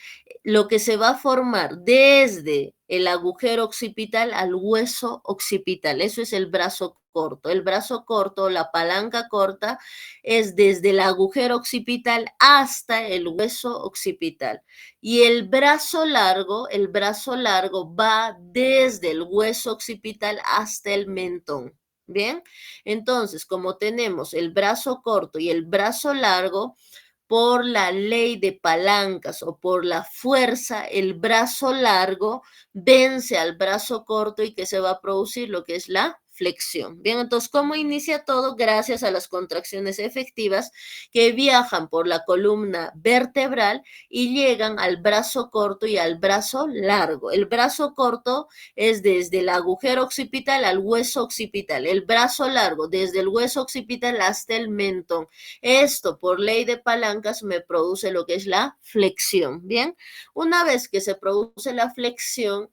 lo que se va a formar desde el agujero occipital al hueso occipital. Eso es el brazo corto. El brazo corto, la palanca corta, es desde el agujero occipital hasta el hueso occipital. Y el brazo largo va desde el hueso occipital hasta el mentón. Bien, entonces, como tenemos el brazo corto y el brazo largo, por la ley de palancas o por la fuerza, el brazo largo vence al brazo corto y que se va a producir lo que es la flexión. Bien, entonces, ¿cómo inicia todo? Gracias a las contracciones efectivas que viajan por la columna vertebral y llegan al brazo corto y al brazo largo. El brazo corto es desde el agujero occipital al hueso occipital. El brazo largo desde el hueso occipital hasta el mentón. Esto, por ley de palancas, me produce lo que es la flexión. Bien, una vez que se produce la flexión,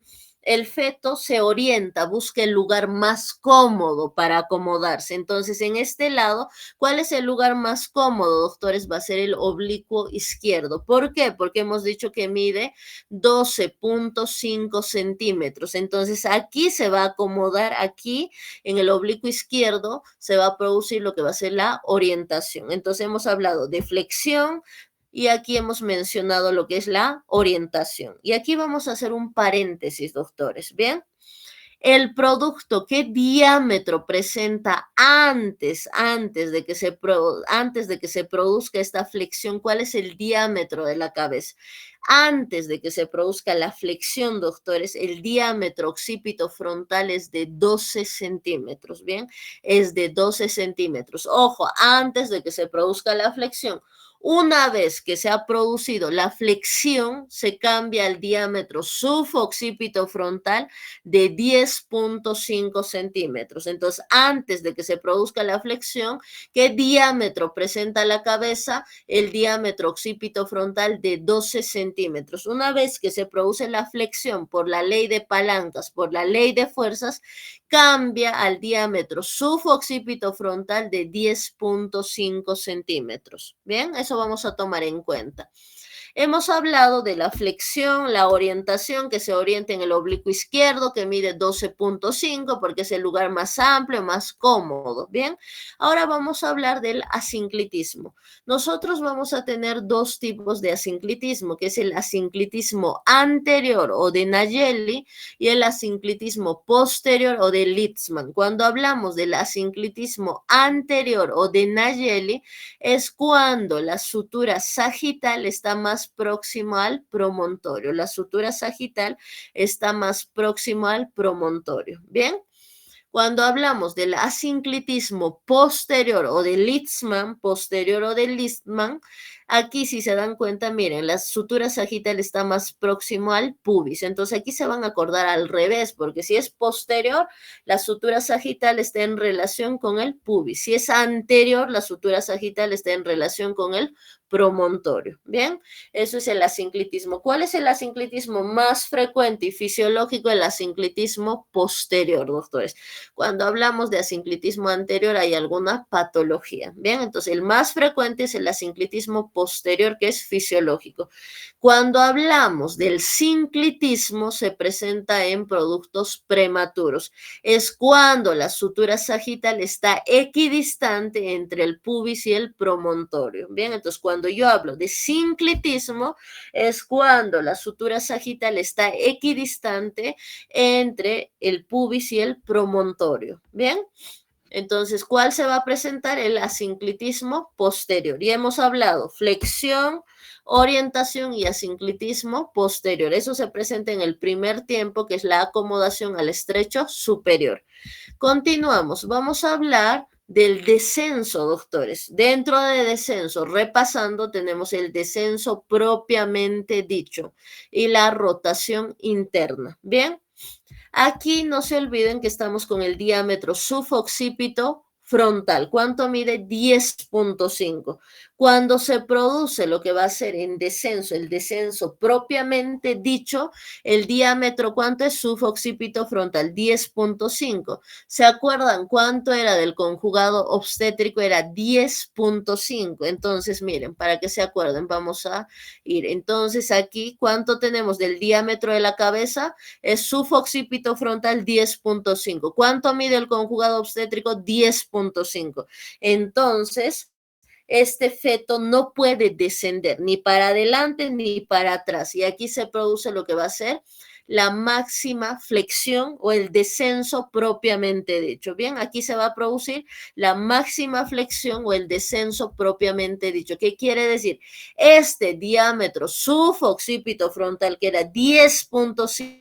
el feto se orienta, busca el lugar más cómodo para acomodarse. Entonces, en este lado, ¿cuál es el lugar más cómodo, doctores? Va a ser el oblicuo izquierdo. ¿Por qué? Porque hemos dicho que mide 12.5 centímetros. Entonces, aquí se va a acomodar, aquí en el oblicuo izquierdo se va a producir lo que va a ser la orientación. Entonces, hemos hablado de flexión, y aquí hemos mencionado lo que es la orientación. Y aquí vamos a hacer un paréntesis, doctores. Bien, el producto, ¿qué diámetro presenta antes de que se produzca esta flexión? ¿Cuál es el diámetro de la cabeza? Antes de que se produzca la flexión, doctores, el diámetro occipito frontal es de 12 centímetros, ¿bien? Es de 12 centímetros. Ojo, antes de que se produzca la flexión. Una vez que se ha producido la flexión, se cambia el diámetro suboccipito frontal de 10.5 centímetros. Entonces, antes de que se produzca la flexión, ¿qué diámetro presenta la cabeza? El diámetro occipito frontal de 12 centímetros. Una vez que se produce la flexión por la ley de palancas, por la ley de fuerzas, cambia al diámetro suboccipito frontal de 10.5 centímetros. Bien, eso vamos a tomar en cuenta. Hemos hablado de la flexión, la orientación, que se orienta en el oblicuo izquierdo, que mide 12.5 porque es el lugar más amplio, más cómodo. Bien, ahora vamos a hablar del asinclitismo. Nosotros vamos a tener dos tipos de asinclitismo, que es el asinclitismo anterior o de Nayeli y el asinclitismo posterior o de Litzmann. Cuando hablamos del asinclitismo anterior o de Nayeli, es cuando la sutura sagital está más próxima al promontorio. La sutura sagital está más próxima al promontorio. Bien. Cuando hablamos del asinclitismo posterior o de Litzmann, posterior o de Litzmann, aquí si se dan cuenta, miren, la sutura sagital está más próximo al pubis. Entonces aquí se van a acordar al revés, porque si es posterior, la sutura sagital está en relación con el pubis. Si es anterior, la sutura sagital está en relación con el promontorio. Bien, eso es el asinclitismo. ¿Cuál es el asinclitismo más frecuente y fisiológico? El asinclitismo posterior, doctores. Cuando hablamos de asinclitismo anterior hay alguna patología. Bien, entonces el más frecuente es el asinclitismo posterior, que es fisiológico. Cuando hablamos del sinclitismo se presenta en productos prematuros. Es cuando la sutura sagital está equidistante entre el pubis y el promontorio. Bien, entonces cuando yo hablo de sinclitismo es cuando la sutura sagital está equidistante entre el pubis y el promontorio. Bien, entonces, ¿cuál se va a presentar? El asinclitismo posterior. Y hemos hablado flexión, orientación y asinclitismo posterior. Eso se presenta en el primer tiempo, que es la acomodación al estrecho superior. Continuamos. Vamos a hablar del descenso, doctores. Dentro de descenso, repasando, tenemos el descenso propiamente dicho y la rotación interna. Bien. Aquí no se olviden que estamos con el diámetro suboccipito frontal. ¿Cuánto mide? 10.5. Cuando se produce lo que va a ser en descenso, el descenso propiamente dicho, el diámetro, ¿cuánto es? Suboccipito frontal, 10.5. ¿Se acuerdan cuánto era del conjugado obstétrico? Era 10.5. Entonces, miren, para que se acuerden, vamos a ir. Entonces, aquí, ¿cuánto tenemos del diámetro de la cabeza? Es suboccipito frontal 10.5. ¿Cuánto mide el conjugado obstétrico? 10.5. Entonces, este feto no puede descender ni para adelante ni para atrás. Y aquí se produce lo que va a ser la máxima flexión o el descenso propiamente dicho. Bien, aquí se va a producir la máxima flexión o el descenso propiamente dicho. ¿Qué quiere decir? Este diámetro suboccipito frontal, que era 10.5,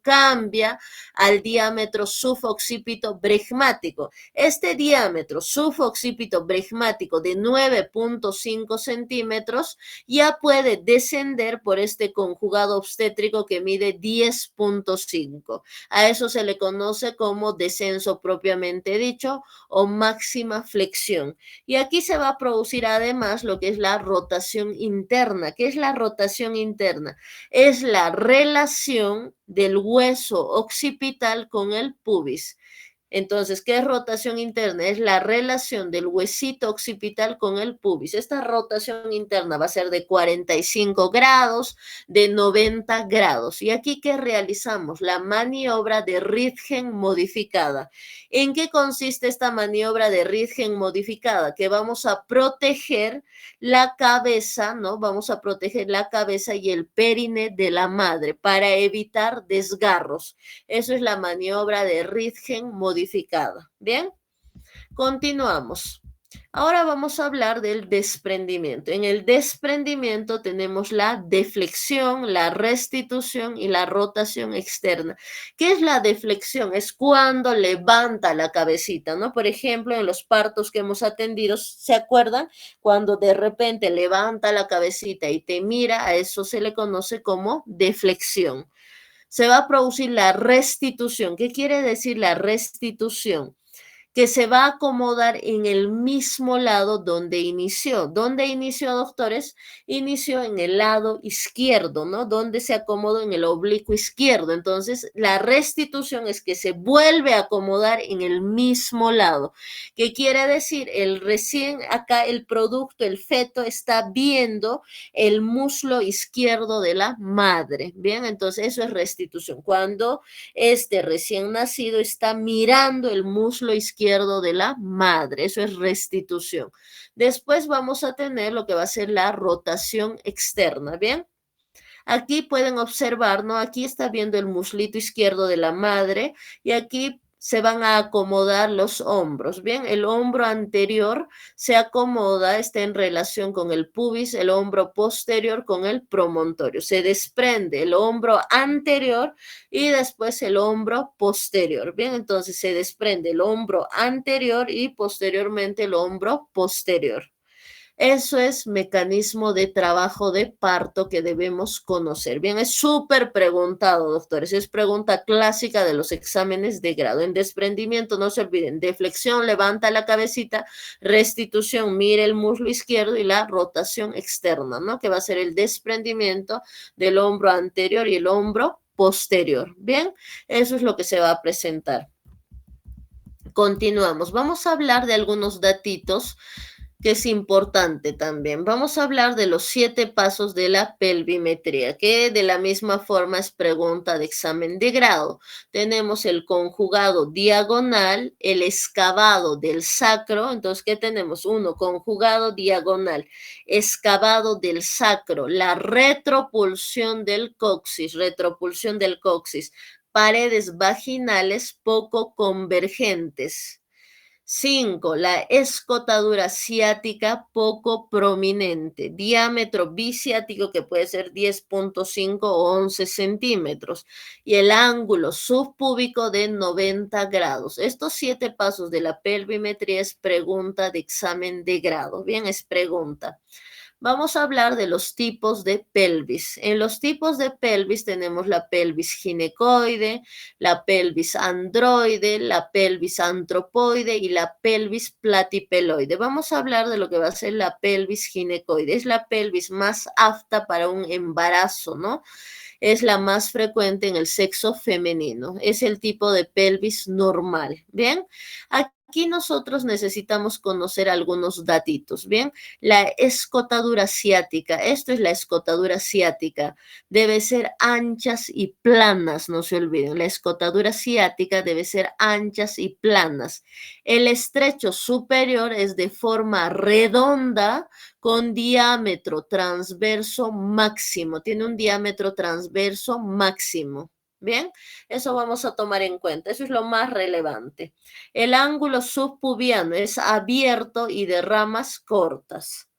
cambia al diámetro suboccipito bregmático. Este diámetro suboccipito bregmático de 9.5 centímetros ya puede descender por este conjugado obstétrico que mide 10.5. A eso se le conoce como descenso propiamente dicho o máxima flexión. Y aquí se va a producir además lo que es la rotación interna. ¿Qué es la rotación interna? Es la relación del hueso occipital con el pubis. Entonces, ¿qué es rotación interna? Es la relación del huesito occipital con el pubis. Esta rotación interna va a ser de 45 grados, de 90 grados. Y aquí, ¿qué realizamos? La maniobra de Röntgen modificada. ¿En qué consiste esta maniobra de Röntgen modificada? Que vamos a proteger la cabeza, ¿no? Vamos a proteger la cabeza y el perine de la madre para evitar desgarros. Eso es la maniobra de Röntgen modificada. Bien, continuamos. Ahora vamos a hablar del desprendimiento. En el desprendimiento tenemos la deflexión, la restitución y la rotación externa. ¿Qué es la deflexión? Es cuando levanta la cabecita, ¿no? Por ejemplo, en los partos que hemos atendido, ¿se acuerdan? Cuando de repente levanta la cabecita y te mira, a eso se le conoce como deflexión. Se va a producir la restitución. ¿Qué quiere decir la restitución? Que se va a acomodar en el mismo lado donde inició. ¿Dónde inició, doctores? Inició en el lado izquierdo, ¿no? Donde se acomodó en el oblicuo izquierdo. Entonces, la restitución es que se vuelve a acomodar en el mismo lado. ¿Qué quiere decir? El recién acá, el producto, el feto está viendo el muslo izquierdo de la madre. Bien, entonces eso es restitución. Cuando este recién nacido está mirando el muslo izquierdo de la madre. Eso es restitución. Después vamos a tener lo que va a ser la rotación externa. Bien. Aquí pueden observar, ¿no? Aquí está viendo el muslito izquierdo de la madre y aquí se van a acomodar los hombros. Bien, el hombro anterior se acomoda, está en relación con el pubis, el hombro posterior con el promontorio. Se desprende el hombro anterior y después el hombro posterior. Bien, entonces se desprende el hombro anterior y posteriormente el hombro posterior. Eso es mecanismo de trabajo de parto que debemos conocer. Bien, es súper preguntado, doctores. Es pregunta clásica de los exámenes de grado. En desprendimiento, no se olviden, deflexión, levanta la cabecita, restitución, mire el muslo izquierdo y la rotación externa, ¿no? Que va a ser el desprendimiento del hombro anterior y el hombro posterior. Bien, eso es lo que se va a presentar. Continuamos. Vamos a hablar de algunos datitos que es importante también. Vamos a hablar de los 7 pasos de la pelvimetría, que de la misma forma es pregunta de examen de grado. Tenemos el conjugado diagonal, el excavado del sacro. Entonces, ¿qué tenemos? Uno, conjugado diagonal, excavado del sacro, la retropulsión del coxis, paredes vaginales poco convergentes. 5. La escotadura ciática poco prominente. Diámetro biciático que puede ser 10.5 o 11 centímetros. Y el ángulo subpúbico de 90 grados. Estos 7 pasos de la pelvimetría es pregunta de examen de grado. Bien, es pregunta. Vamos a hablar de los tipos de pelvis. En los tipos de pelvis tenemos la pelvis ginecoide, la pelvis androide, la pelvis antropoide y la pelvis platipeloide. Vamos a hablar de lo que va a ser la pelvis ginecoide. Es la pelvis más apta para un embarazo, ¿no? Es la más frecuente en el sexo femenino. Es el tipo de pelvis normal. Bien, aquí nosotros necesitamos conocer algunos datitos. Bien, la escotadura ciática. Esto es la escotadura ciática. Debe ser anchas y planas, no se olviden. La escotadura ciática debe ser anchas y planas. El estrecho superior es de forma redonda con diámetro transverso máximo. Tiene un diámetro transverso máximo. Bien, eso vamos a tomar en cuenta. Eso es lo más relevante. El ángulo subpubiano es abierto y de ramas cortas.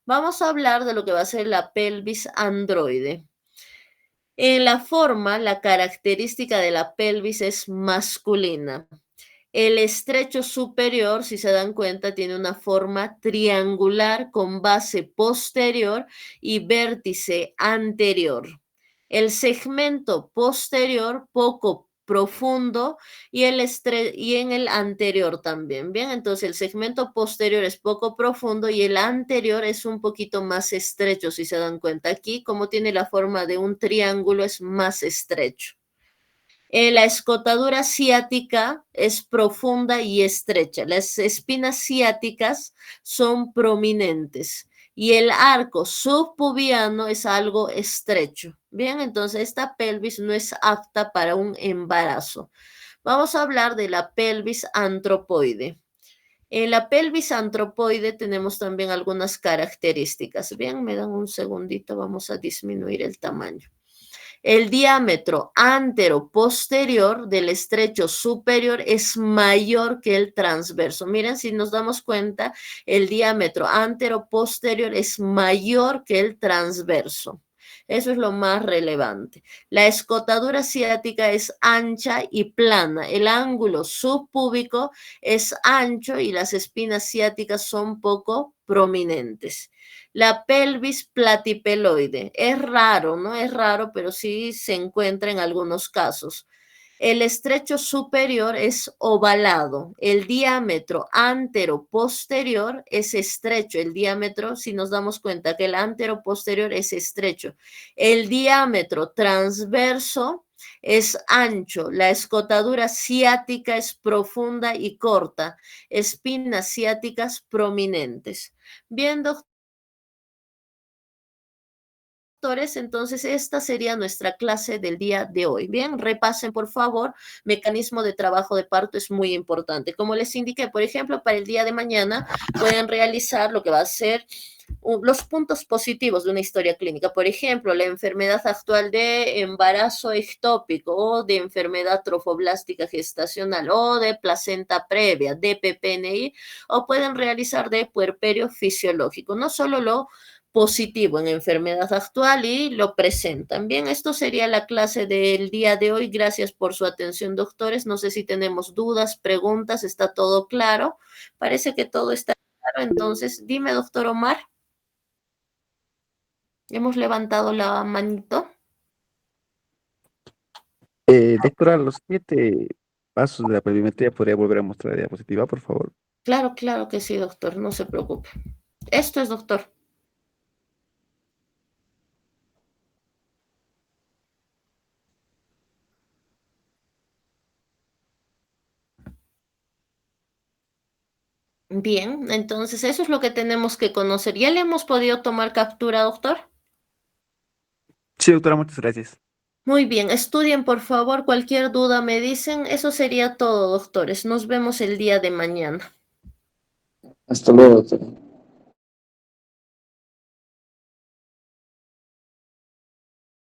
Vamos a hablar de lo que va a ser la pelvis androide. En la forma, la característica de la pelvis es masculina. El estrecho superior, si se dan cuenta, tiene una forma triangular con base posterior y vértice anterior. El segmento posterior poco profundo y en el anterior también. Bien, entonces el segmento posterior es poco profundo y el anterior es un poquito más estrecho, si se dan cuenta. Aquí, como tiene la forma de un triángulo, es más estrecho. La escotadura ciática es profunda y estrecha. Las espinas ciáticas son prominentes y el arco subpubiano es algo estrecho. Bien, entonces esta pelvis no es apta para un embarazo. Vamos a hablar de la pelvis antropoide. En la pelvis antropoide tenemos también algunas características. Bien, me dan un segundito, vamos a disminuir el tamaño. El diámetro antero-posterior del estrecho superior es mayor que el transverso. Miren, si nos damos cuenta, el diámetro antero-posterior es mayor que el transverso. Eso es lo más relevante. La escotadura ciática es ancha y plana. El ángulo subpúbico es ancho y las espinas ciáticas son poco prominentes. La pelvis platipeloide. Es raro, no es raro, pero sí se encuentra en algunos casos. El estrecho superior es ovalado. El diámetro antero-posterior es estrecho. El diámetro, si nos damos cuenta que el antero-posterior es estrecho. El diámetro transverso es ancho. La escotadura ciática es profunda y corta. Espinas ciáticas prominentes. Bien, doctor. Entonces, esta sería nuestra clase del día de hoy. Bien, repasen por favor. Mecanismo de trabajo de parto es muy importante. Como les indiqué, por ejemplo, para el día de mañana pueden realizar lo que va a ser los puntos positivos de una historia clínica. Por ejemplo, la enfermedad actual de embarazo ectópico o de enfermedad trofoblástica gestacional o de placenta previa, de PPNI, o pueden realizar de puerperio fisiológico. No solo lo positivo en enfermedad actual y lo presentan. Bien, esto sería la clase del día de hoy. Gracias por su atención, doctores. No sé si tenemos dudas, preguntas, está todo claro. Parece que todo está claro. Entonces, dime, doctor Omar, hemos levantado la manito. Doctora, los 7 pasos de la pelvimetría, ¿podría volver a mostrar la diapositiva, por favor? Claro, claro que sí, doctor, no se preocupe. Esto es, doctor. Bien, entonces eso es lo que tenemos que conocer. ¿Ya le hemos podido tomar captura, doctor? Sí, doctora, muchas gracias. Muy bien, estudien por favor, cualquier duda me dicen. Eso sería todo, doctores. Nos vemos el día de mañana. Hasta luego, doctora.